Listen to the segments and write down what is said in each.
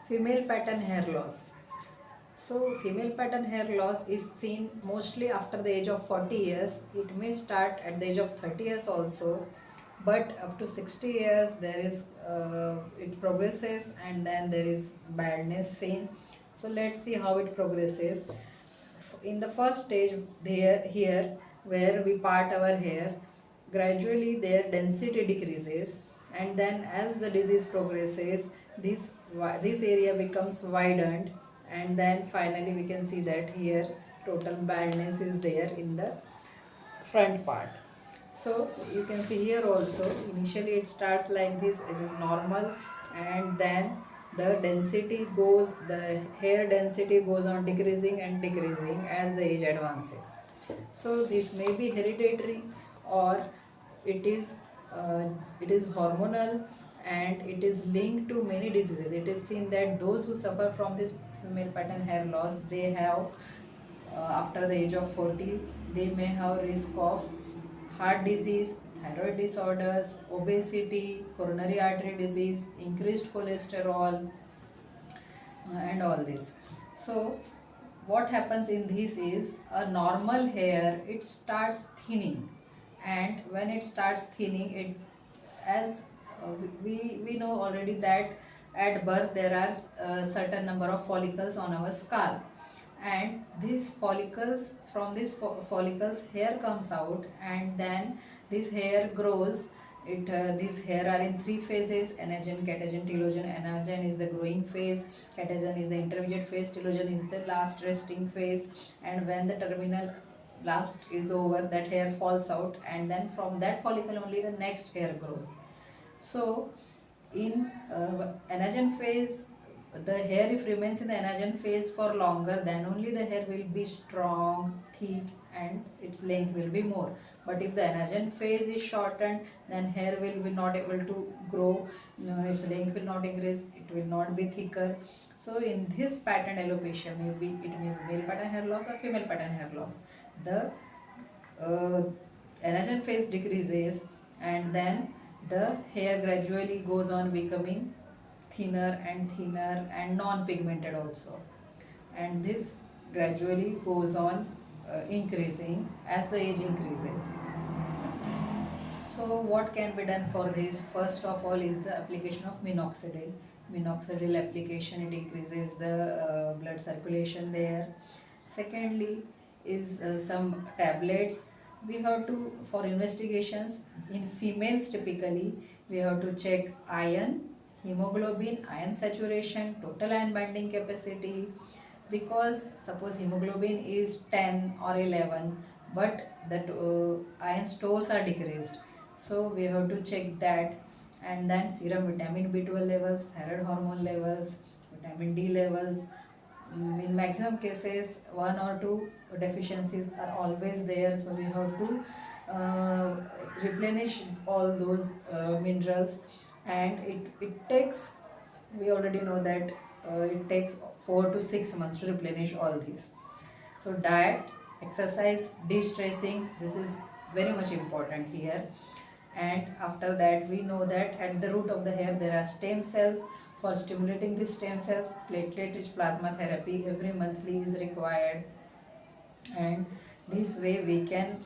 Female pattern hair loss. So, female pattern hair loss is seen mostly after the age of 40 years. It may start at the age of 30 years also, but up to 60 years there is it progresses, and then there is baldness seen. So, let's see how it progresses. In the first stage, there here where we part our hair, gradually their density decreases, and then as the disease progresses, this area becomes widened, and then finally we can see that here total baldness is there in the front part. So you can see here also, initially it starts like this, it is normal, and then the hair density goes on decreasing and decreasing as the age advances. So this may be hereditary, or it is uh, it is hormonal, and it is linked to many diseases. It is seen that those who suffer from this female pattern hair loss, they have after the age of 40, they may have risk of heart disease, thyroid disorders, obesity, coronary artery disease, increased cholesterol, and all this. So what happens in this is, a normal hair, it starts thinning, and when it starts thinning, it as we know already that at birth there are a certain number of follicles on our scalp, and these follicles, from these follicles hair comes out, and then this hair grows. These hair are in three phases: anagen, catagen, telogen. Anagen is the growing phase, catagen is the intermediate phase, telogen is the last resting phase, and when the terminal last is over, that hair falls out, and then from that follicle only the next hair grows. So in anagen phase, the hair, if remains in the anagen phase for longer, then only the hair will be strong, thick, and its length will be more. But if the anagen phase is shortened, then hair will be not able to grow, its length will not increase, it will not be thicker. So in this pattern alopecia, maybe it may be male pattern hair loss or female pattern hair loss, the uh, anagen phase decreases, and then the hair gradually goes on becoming thinner and non-pigmented also, and this gradually goes on increasing as the age increases. So what can be done for this? First of all is the application of minoxidil. Minoxidil application, it increases the blood circulation there. Secondly is some tablets. We have to, for investigations in females typically, we have to check iron, hemoglobin, iron saturation, total iron binding capacity, because suppose hemoglobin is 10 or 11, but the iron stores are decreased, so we have to check that. And then serum vitamin B12 levels, thyroid hormone levels, vitamin D levels. In maximum cases, one or two deficiencies are always there, so we have to replenish all those minerals, and it takes, we already know that it takes 4 to 6 months to replenish all these. So diet, exercise, de-stressing, this is very much important here. And after that, we know that at the root of the hair there are stem cells. For stimulating the stem cells, platelet rich plasma therapy every monthly is required, and this way we can,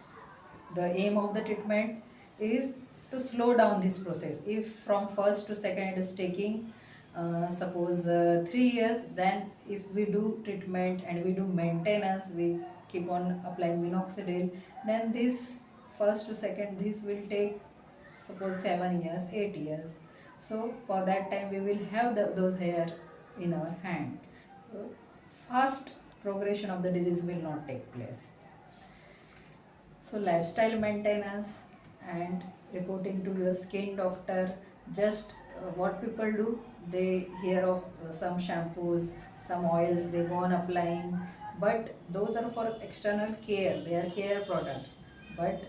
the aim of the treatment is to slow down this process. If from first to second it is taking suppose 3 years, then if we do treatment and we do maintenance, we keep on applying minoxidil, then this first to second, this will take suppose 7 years, 8 years. So for that time we will have those hair in our hand, so fast progression of the disease will not take place. So lifestyle maintenance and reporting to your skin doctor. Just what people do, they hear of some shampoos, some oils, they go on applying, but those are for external care, they are care products. But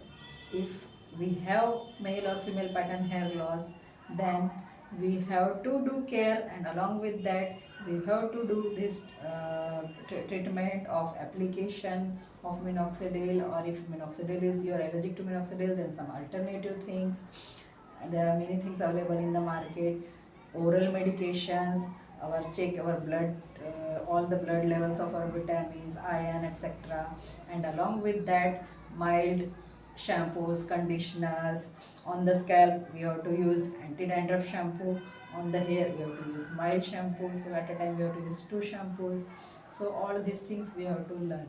if we have male or female pattern hair loss, then we have to do care, and along with that we have to do this treatment of application of minoxidil, or if minoxidil is, you are allergic to minoxidil, then some alternative things. And there are many things available in the market, oral medications, our check our blood, all the blood levels of our vitamins, iron, etc. And along with that, mild shampoos, conditioners. On the scalp we have to use anti-dandruff shampoo. On the hair we have to use mild shampoo, so at a time we have to use two shampoos. So all these things we have to learn.